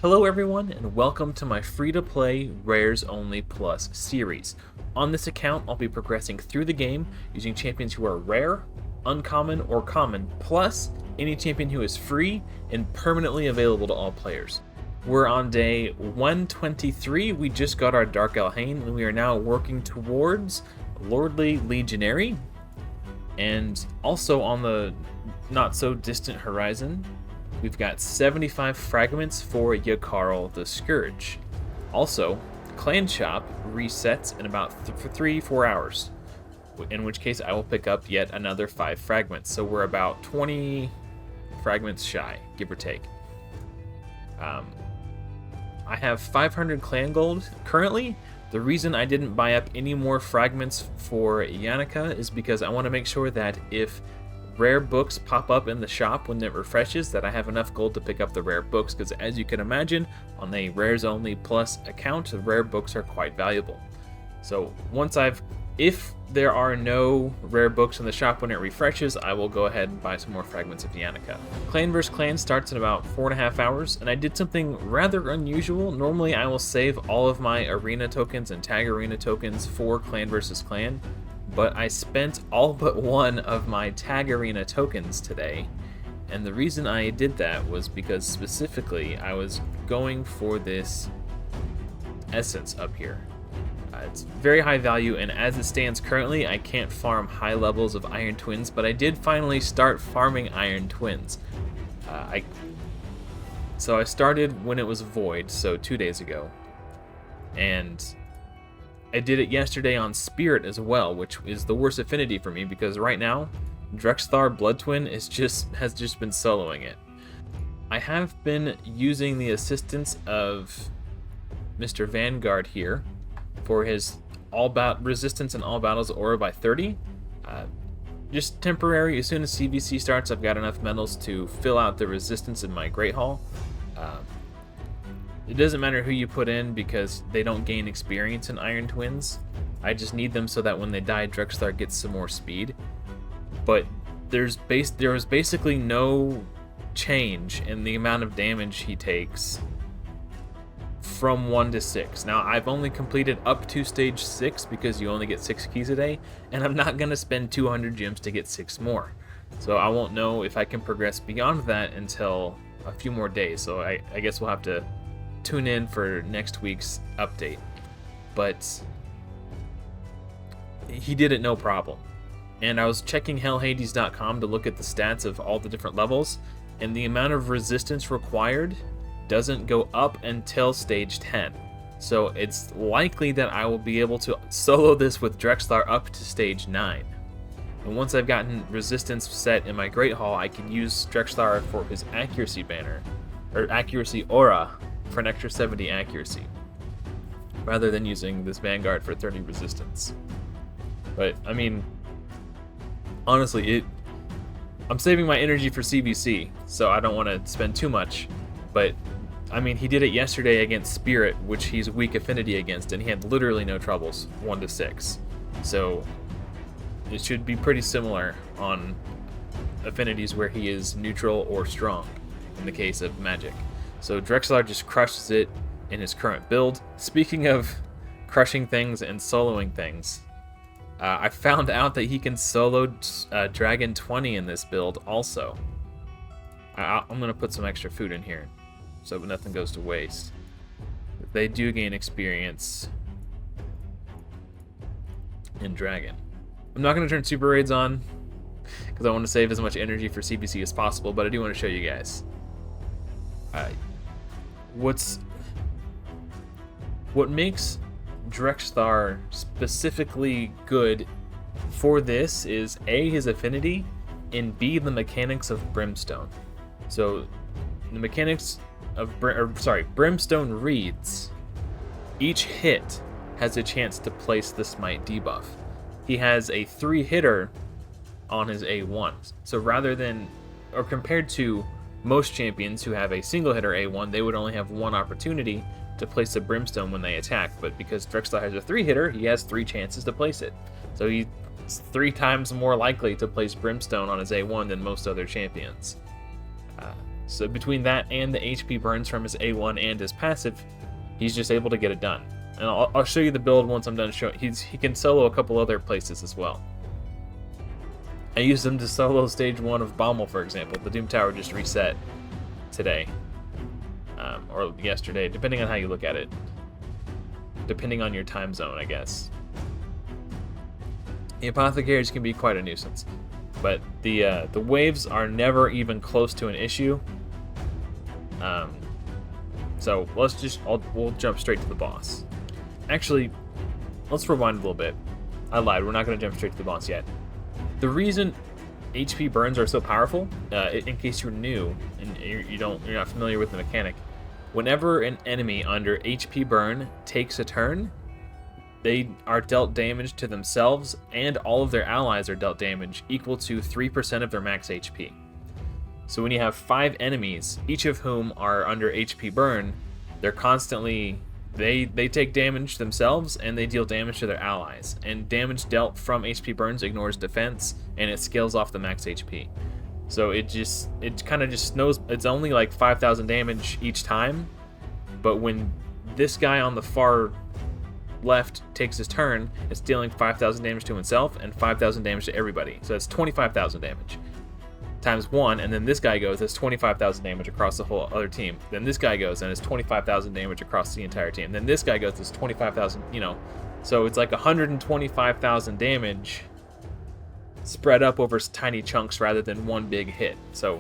Hello everyone, and welcome to my free-to-play Rares Only Plus series. On this account, I'll be progressing through the game using champions who are rare, uncommon, or common, plus any champion who is free and permanently available to all players. We're on day 123, we just got our Dark Elhain, and we are now working towards Lordly Legionary, and also on the not-so-distant horizon, we've got 75 fragments for Yakarl the Scourge. Also, Clan Shop resets in about 3-4 hours, in which case I will pick up yet another 5 fragments. So we're about 20 fragments shy, give or take. I have 500 clan gold currently. The reason I didn't buy up any more fragments for Yannicka is because I want to make sure that if rare books pop up in the shop when it refreshes, that I have enough gold to pick up the rare books, because as you can imagine, on a Rares Only Plus account, the rare books are quite valuable. So if there are no rare books in the shop when it refreshes, I will go ahead and buy some more fragments of Yannicka. Clan vs Clan starts in about 4.5 hours, and I did something rather unusual. Normally I will save all of my arena tokens and tag arena tokens for Clan vs Clan, but I spent all but one of my tag arena tokens today, and the reason I did that was because specifically I was going for this essence up here. It's very high value, and as it stands currently, I can't farm high levels of Iron Twins, but I did finally start farming Iron Twins. So I started when it was void, so 2 days ago, and I did it yesterday on Spirit as well, which is the worst affinity for me because right now, Drexthar Blood Twin has just been soloing it. I have been using the assistance of Mr. Vanguard here for his resistance in all battles aura by 30. Just temporary. As soon as CVC starts, I've got enough medals to fill out the resistance in my Great Hall. It doesn't matter who you put in because they don't gain experience in Iron Twins. I just need them so that when they die, Drexthar gets some more speed. But there was basically no change in the amount of damage he takes from 1 to 6. Now, I've only completed up to stage 6 because you only get 6 keys a day, and I'm not going to spend 200 gems to get 6 more. So I won't know if I can progress beyond that until a few more days. So I guess we'll have to tune in for next week's update. But he did it no problem. And I was checking hellhades.com to look at the stats of all the different levels, and the amount of resistance required doesn't go up until stage 10. So it's likely that I will be able to solo this with Drexthar up to stage 9. And once I've gotten resistance set in my Great Hall, I can use Drexthar for his accuracy banner, or accuracy aura, for an extra 70 accuracy, rather than using this Vanguard for 30 resistance. But I mean, honestly, I'm saving my energy for CVC, so I don't want to spend too much. But I mean, he did it yesterday against Spirit, which he's weak affinity against, and he had literally no troubles 1 to 6. So it should be pretty similar on affinities where he is neutral or strong in the case of magic. So Drexthar just crushes it in his current build. Speaking of crushing things and soloing things, I found out that he can solo Dragon 20 in this build also. I'm going to put some extra food in here so nothing goes to waste. They do gain experience in Dragon. I'm not going to turn Super Raids on because I want to save as much energy for CBC as possible, but I do want to show you guys. What makes Drexthar specifically good for this is A, his affinity, and B, the mechanics of Brimstone. So the mechanics of Brimstone reads, each hit has a chance to place the smite debuff. He has a 3-hitter on his A1. So rather than, or compared to most champions who have a single hitter A1, they would only have 1 opportunity to place a Brimstone when they attack, but because Drexthar has a 3-hitter, he has 3 chances to place it. So he's 3 times more likely to place Brimstone on his A1 than most other champions. So between that and the HP burns from his A1 and his passive, he's just able to get it done. And I'll show you the build once I'm done showing. He can solo a couple other places as well. I used him to solo stage 1 of Baumel, for example. The Doom Tower just reset today. Or yesterday, depending on how you look at it. Depending on your time zone, I guess. The Apothecaries can be quite a nuisance. But the waves are never even close to an issue. So we'll jump straight to the boss. Actually, let's rewind a little bit. I lied, we're not going to jump straight to the boss yet. The reason HP burns are so powerful, in case you're new and you're not familiar with the mechanic, whenever an enemy under HP burn takes a turn, they are dealt damage to themselves, and all of their allies are dealt damage equal to 3% of their max HP. So when you have 5 enemies, each of whom are under HP burn, they're constantly, they take damage themselves and they deal damage to their allies. And damage dealt from HP burns ignores defense, and it scales off the max HP. So it kind of just knows it's only like 5,000 damage each time, but when this guy on the far left takes his turn, it's dealing 5,000 damage to himself and 5,000 damage to everybody. So it's 25,000 damage times 1, and then this guy goes, that's 25,000 damage across the whole other team. Then this guy goes, and it's 25,000 damage across the entire team. Then this guy goes, it's 25,000, so it's like 125,000 damage spread up over tiny chunks rather than one big hit. So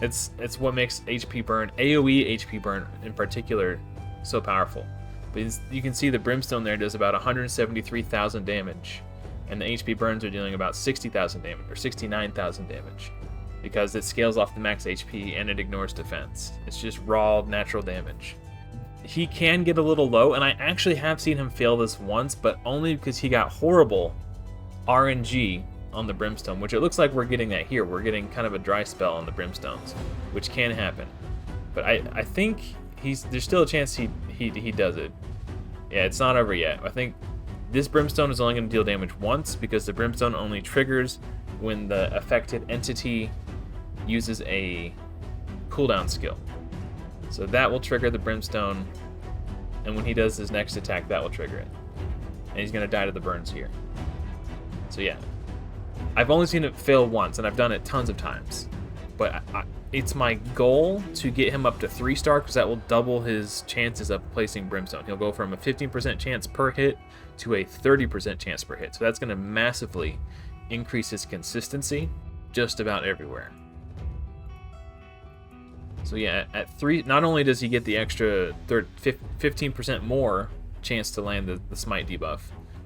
it's what makes HP burn, AoE HP burn in particular, so powerful. But you can see the Brimstone there does about 173,000 damage, and the HP burns are dealing about 60,000 damage, or 69,000 damage, because it scales off the max HP and it ignores defense. It's just raw natural damage. He can get a little low, and I actually have seen him fail this once, but only because he got horrible RNG on the Brimstone, which it looks like we're getting that here. We're getting kind of a dry spell on the Brimstones, which can happen. But I think there's still a chance he does it. Yeah, it's not over yet. I think this Brimstone is only going to deal damage once, because the Brimstone only triggers when the affected entity uses a cooldown skill. So that will trigger the Brimstone, and when he does his next attack, that will trigger it. And he's going to die to the burns here. So yeah. I've only seen it fail once, and I've done it tons of times. But it's my goal to get him up to 3-star, because that will double his chances of placing Brimstone. He'll go from a 15% chance per hit to a 30% chance per hit. So that's going to massively increase his consistency just about everywhere. So yeah, at 3, not only does he get the extra 15% more chance to land the smite debuff,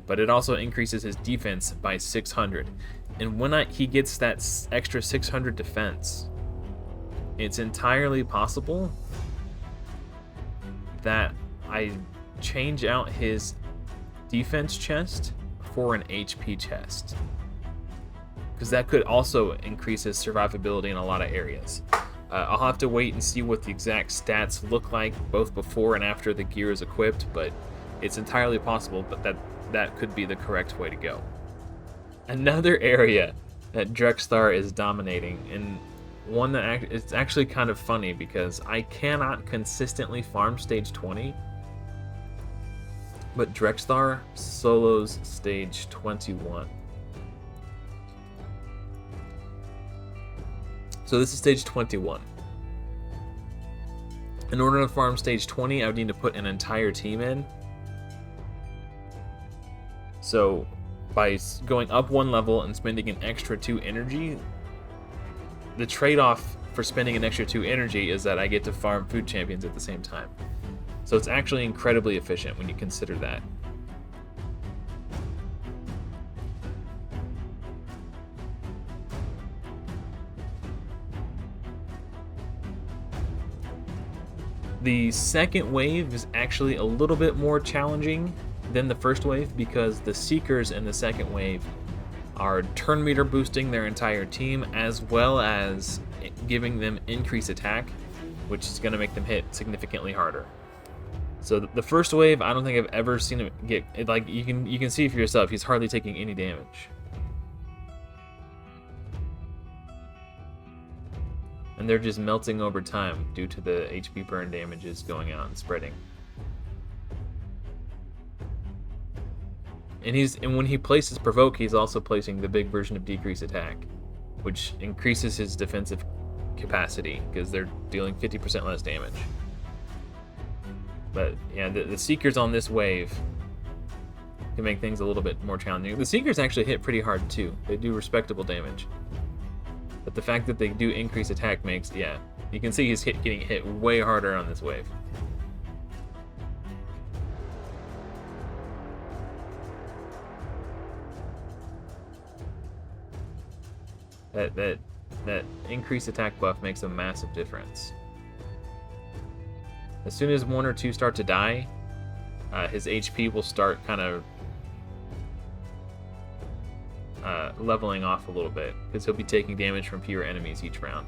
but it also increases his defense by 600. And when he gets that extra 600 defense, it's entirely possible that I change out his defense chest for an HP chest, because that could also increase his survivability in a lot of areas. I'll have to wait and see what the exact stats look like both before and after the gear is equipped, but it's entirely possible that could be the correct way to go. Another area that Drexthar is dominating, and one that it's actually kind of funny because I cannot consistently farm stage 20, but Drexthar solos stage 21. So this is stage 21. In order to farm stage 20, I would need to put an entire team in. So by going up 1 level and spending an extra 2 energy, the trade-off for spending an extra 2 energy is that I get to farm food champions at the same time. So it's actually incredibly efficient when you consider that. The second wave is actually a little bit more challenging than the first wave, because the Seekers in the second wave are turn meter boosting their entire team, as well as giving them increased attack, which is going to make them hit significantly harder. So the first wave, I don't think I've ever seen him get, like, you can see for yourself, he's hardly taking any damage. And they're just melting over time due to the HP burn damages going out and spreading. And when he places provoke, he's also placing the big version of decrease attack, which increases his defensive capacity because they're dealing 50% less damage. But yeah, the Seekers on this wave can make things a little bit more challenging. The Seekers actually hit pretty hard too. They do respectable damage. But the fact that they do increase attack makes, yeah, you can see he's getting hit way harder on this wave. That increased attack buff makes a massive difference. As soon as 1 or 2 start to die, his HP will start kind of leveling off a little bit, because he'll be taking damage from fewer enemies each round.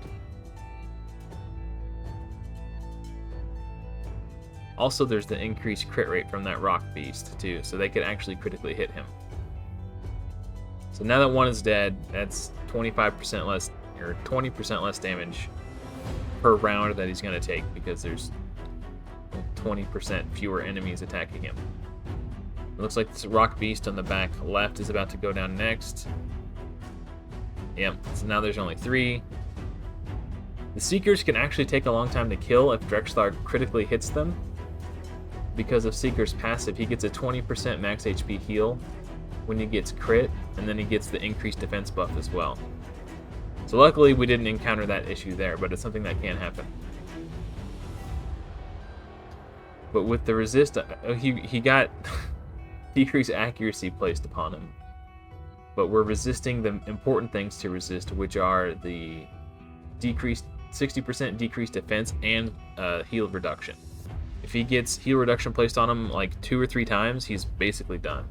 Also, there's the increased crit rate from that rock beast too, so they could actually critically hit him. So now that 1 is dead, that's 25% less, or 20% less damage per round that he's going to take, because there's 20% fewer enemies attacking him. It looks like this rock beast on the back left is about to go down next. Yep, so now there's only 3. The Seekers can actually take a long time to kill if Drexlar critically hits them. Because of Seeker's passive, he gets a 20% max HP heal when he gets crit, and then he gets the increased defense buff as well. So luckily we didn't encounter that issue there, but it's something that can happen. But with the resist, he got decreased accuracy placed upon him. But we're resisting the important things to resist, which are the 60% decreased defense and heal reduction. If he gets heal reduction placed on him like 2 or 3 times, he's basically done.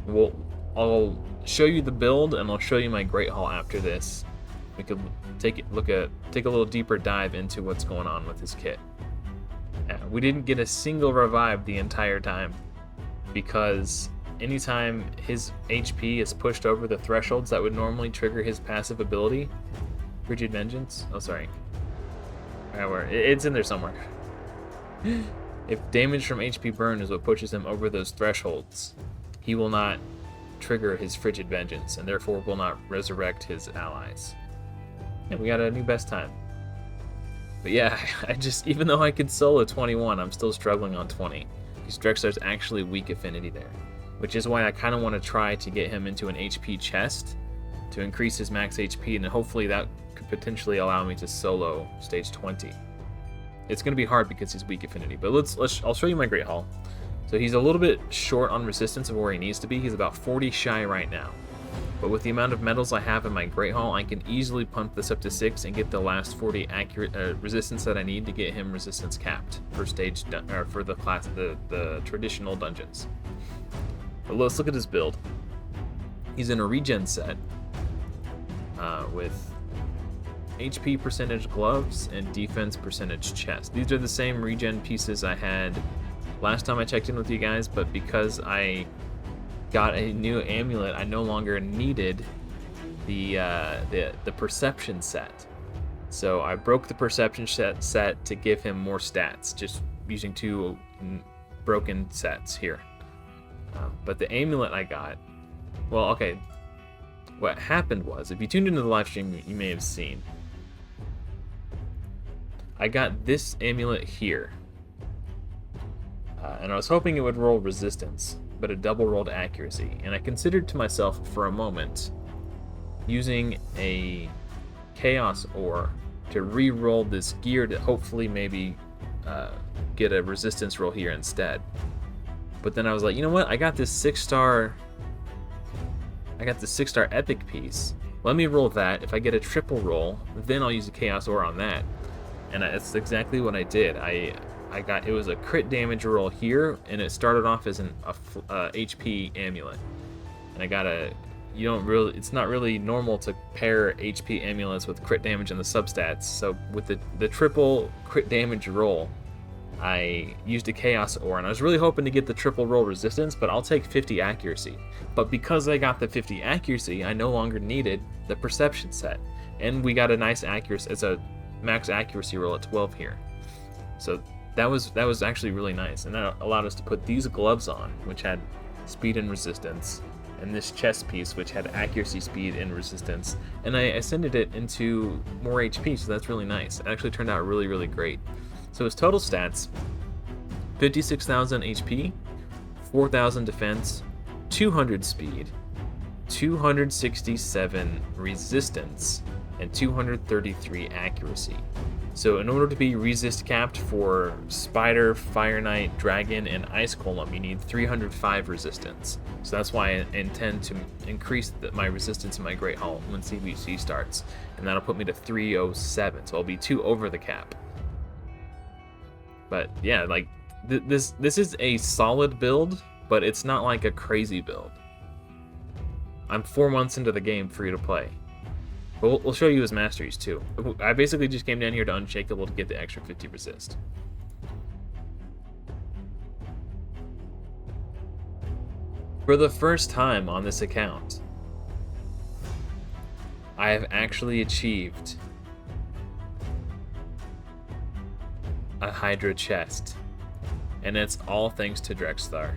Well, I'll show you the build, and I'll show you my Great Hall after this. We could take a little deeper dive into what's going on with his kit. We didn't get a single revive the entire time, because anytime his HP is pushed over the thresholds that would normally trigger his passive ability, Frigid Vengeance. Oh, sorry. It's in there somewhere. If damage from HP burn is what pushes him over those thresholds, he will not trigger his Frigid Vengeance, and therefore will not resurrect his allies. And we got a new best time. But yeah, even though I could solo 21, I'm still struggling on 20. Because Drexlar's actually weak affinity there. Which is why I kind of want to try to get him into an HP chest to increase his max HP, and hopefully that could potentially allow me to solo stage 20. It's going to be hard because he's weak affinity, but I'll show you my Great Hall. So he's a little bit short on resistance of where he needs to be. He's about 40 shy right now. But with the amount of medals I have in my Great Hall, I can easily pump this up to 6 and get the last 40 accurate resistance that I need to get him resistance capped for for the class, the traditional dungeons. But let's look at his build. He's in a regen set with HP percentage gloves and defense percentage chest. These are the same regen pieces I had last time I checked in with you guys, but because I got a new amulet, I no longer needed the perception set. So I broke the perception set to give him more stats, just using 2 broken sets here. But the amulet I got, well, okay, what happened was, if you tuned into the live stream, you may have seen, I got this amulet here, and I was hoping it would roll resistance, but it double rolled accuracy, and I considered to myself for a moment using a chaos ore to re-roll this gear to hopefully maybe get a resistance roll here instead. But then I was like, you know what? I got this 6-star epic piece. Let me roll that. If I get a triple roll, then I'll use a chaos ore on that. And that's exactly what I did. It was a crit damage roll here, and it started off as an HP amulet. And I got it's not really normal to pair HP amulets with crit damage in the substats. So with the triple crit damage roll, I used a Chaos Ore, and I was really hoping to get the triple roll resistance, but I'll take 50 accuracy. But because I got the 50 accuracy, I no longer needed the perception set. And we got a nice accuracy, it's a max accuracy roll at 12 here. So that was actually really nice, and that allowed us to put these gloves on, which had speed and resistance, and this chest piece, which had accuracy, speed, and resistance. And I ascended it into more HP, so that's really nice. It actually turned out really, really great. So his total stats, 56,000 HP, 4,000 defense, 200 speed, 267 resistance, and 233 accuracy. So in order to be resist capped for Spider, Fire Knight, Dragon, and Ice Golem, you need 305 resistance. So that's why I intend to increase my resistance in my Great Hall when CBC starts. And that'll put me to 307, so I'll be 2 over the cap. But yeah, like this is a solid build, but it's not like a crazy build. I'm 4 months into the game free to play. But we'll show you his masteries too. I basically just came down here to Unshakable to get the extra 50 resist. For the first time on this account, I have actually achieved a Hydra chest, and it's all thanks to Drexthar.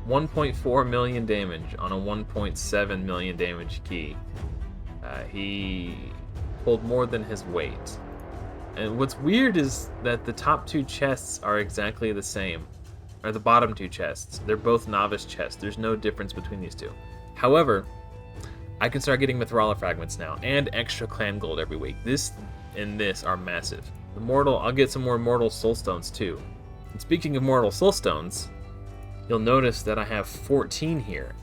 1.4 million damage on a 1.7 million damage key. He pulled more than his weight. And what's weird is that the top 2 chests are exactly the same. Or the bottom 2 chests. They're both novice chests. There's no difference between these two. However, I can start getting Mithrala fragments now, and extra clan gold every week. This and this are massive. I'll get some more Mortal Soulstones too. And speaking of Mortal Soulstones, you'll notice that I have 14 here.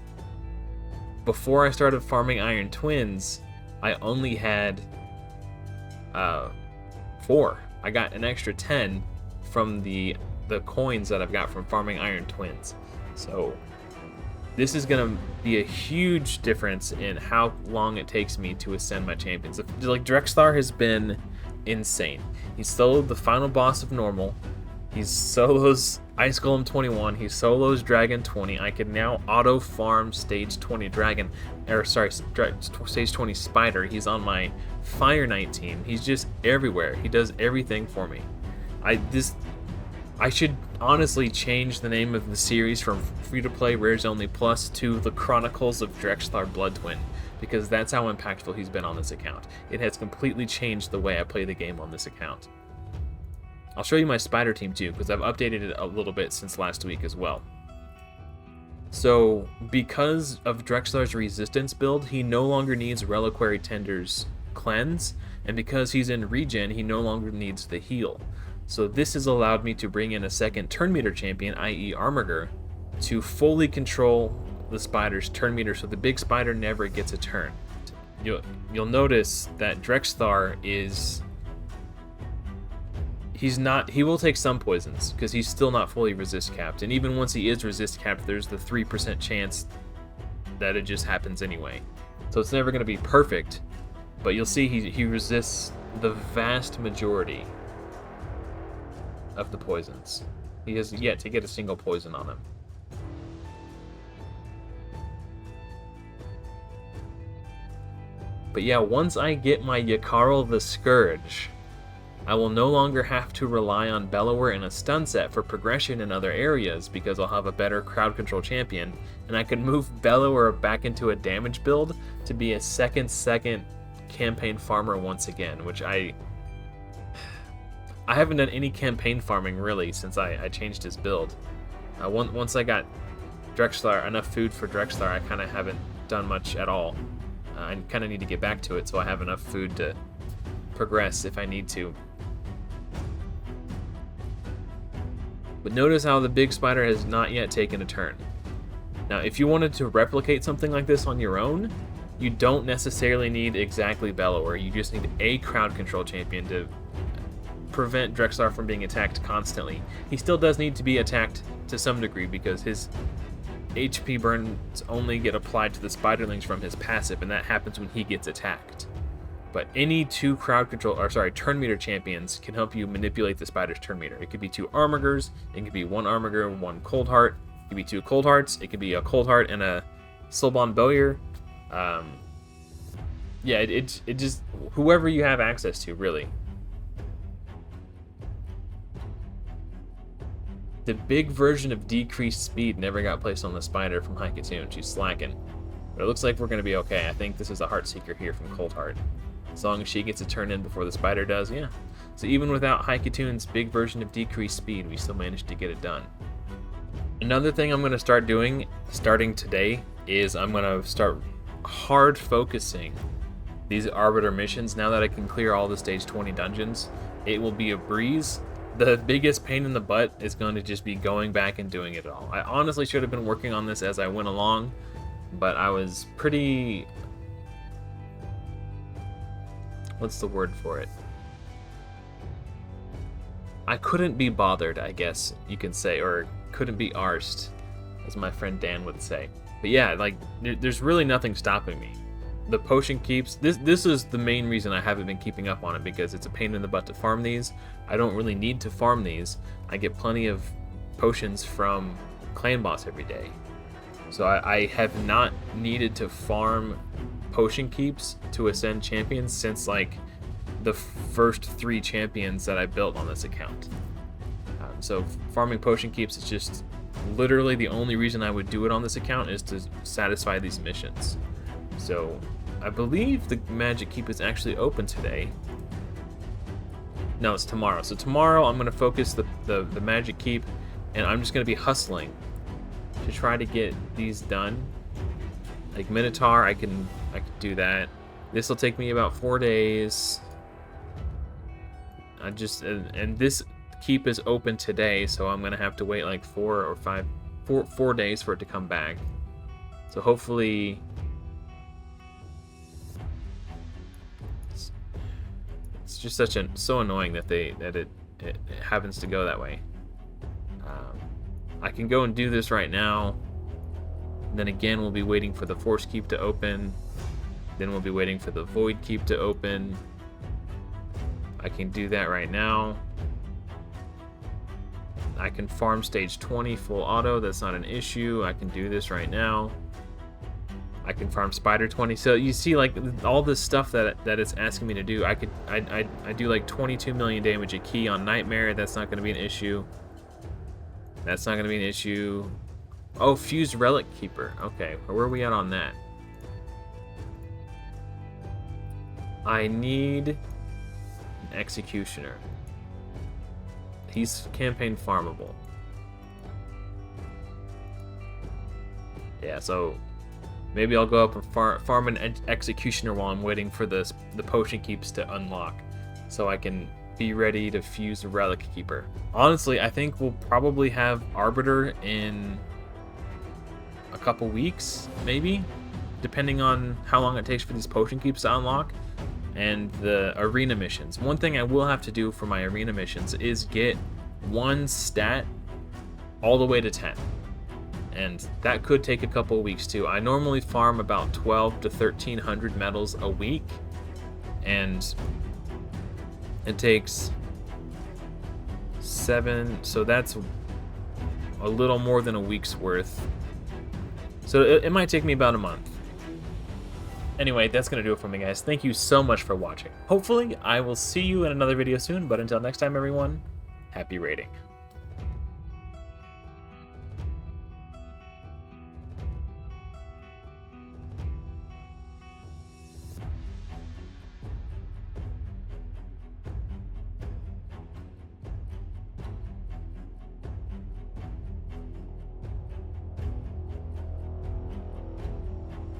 Before I started farming Iron Twins, I only had 4. I got an extra 10 from the coins that I've got from farming Iron Twins. So this is gonna be a huge difference in how long it takes me to ascend my champions. Like Drexthar has been insane. He soloed the final boss of normal. He solos Ice Golem 21. He solos Dragon 20. I can now auto farm stage 20 Dragon, stage 20 Spider. He's on my Fire Knight team. He's just everywhere. He does everything for me. I should honestly change the name of the series from Free to Play Rares Only Plus to The Chronicles of Drexthar Blood Twin, because that's how impactful he's been on this account. It has completely changed the way I play the game on this account. I'll show you my Spider team too, because I've updated it a little bit since last week as well. So, because of Drexthar's resistance build, he no longer needs Reliquary Tender's cleanse, and because he's in regen, he no longer needs the heal. So this has allowed me to bring in a second turn meter champion, i.e. Armiger, to fully control the Spider's turn meter, so the big Spider never gets a turn. You'll notice that Drexthar is... he will take some poisons, because he's still not fully resist capped, and even once he is resist capped, there's the 3% chance that it just happens anyway. So it's never going to be perfect, but you'll see he resists the vast majority of the poisons. He has yet to get a single poison on him. But yeah, once I get my Yakarl the Scourge, I will no longer have to rely on Bellower and a stun set for progression in other areas, because I'll have a better crowd control champion, and I can move Bellower back into a damage build to be a second campaign farmer once again, which I haven't done any campaign farming really since I changed his build. Once I got Drexthar, enough food for Drexthar, I kind of haven't done much at all. I kind of need to get back to it so I have enough food to progress if I need to. But notice how the big Spider has not yet taken a turn. Now, if you wanted to replicate something like this on your own, you don't necessarily need exactly Bellower. You just need a crowd control champion to prevent Drexthar from being attacked constantly. He still does need to be attacked to some degree, because his HP burns only get applied to the Spiderlings from his passive, and that happens when he gets attacked. But any two crowd control, or sorry, turn meter champions can help you manipulate the spider's turn meter. It could be two Armigers, it could be one Armiger and one Cold Heart, it could be two Cold Hearts, it could be a Cold Heart and a Soulbond Bowyer. Yeah, it just, whoever you have access to, really. The big version of decreased speed never got placed on the spider from Haikatoon. She's slacking. But it looks like we're going to be okay. I think this is a Heartseeker here from Cold Heart. As long as she gets a turn in before the spider does, yeah. So even without Haikatoon's big version of decreased speed, we still managed to get it done. Another thing I'm going to start doing, starting today, is I'm going to start hard focusing these Arbiter missions. Now that I can clear all the stage 20 dungeons, it will be a breeze. The biggest pain in the butt is going to just be going back and doing it all. I honestly should have been working on this as I went along, but I was pretty... what's the word for it? I couldn't be bothered, I guess you can say, or couldn't be arsed, as my friend Dan would say. But yeah, like, there's really nothing stopping me. The potion keeps, this is the main reason I haven't been keeping up on it, because it's a pain in the butt to farm these. I don't really need to farm these. I get plenty of potions from Clan Boss every day. So I have not needed to farm potion keeps to ascend champions since like the first 3 champions that I built on this account. So farming potion keeps is just literally the only reason I would do it on this account, is to satisfy these missions. So I believe the magic keep is actually open today. No, it's tomorrow. So tomorrow I'm going to focus the magic keep, and I'm just going to be hustling to try to get these done. Like Minotaur, I can do that. This will take me about 4 days. And this keep is open today, so I'm gonna have to wait like 4 days for it to come back. So hopefully it's just so annoying that it happens to go that way. I can go and do this right now. Then again, we'll be waiting for the Force Keep to open. Then we'll be waiting for the Void Keep to open. I can do that right now. I can farm stage 20 full auto. That's not an issue. I can do this right now. I can farm Spider 20. So you see, like, all this stuff that it's asking me to do. I do like 22 million damage a key on Nightmare. That's not going to be an issue. That's not going to be an issue. Oh, Fused Relic Keeper. Okay, where are we at on that? I need an Executioner. He's campaign farmable. Yeah, so maybe I'll go up and farm an Executioner while I'm waiting for the potion keeps to unlock, so I can be ready to fuse the Relic Keeper. Honestly, I think we'll probably have Arbiter in a couple weeks, maybe, depending on how long it takes for these potion keeps to unlock. And the arena missions. One thing I will have to do for my arena missions is get one stat all the way to 10. And that could take a couple of weeks too. I normally farm about 12 to 1300 medals a week, and it takes 7, so that's a little more than a week's worth. So it might take me about a month. Anyway, that's going to do it for me, guys. Thank you so much for watching. Hopefully, I will see you in another video soon, but until next time, everyone, happy raiding.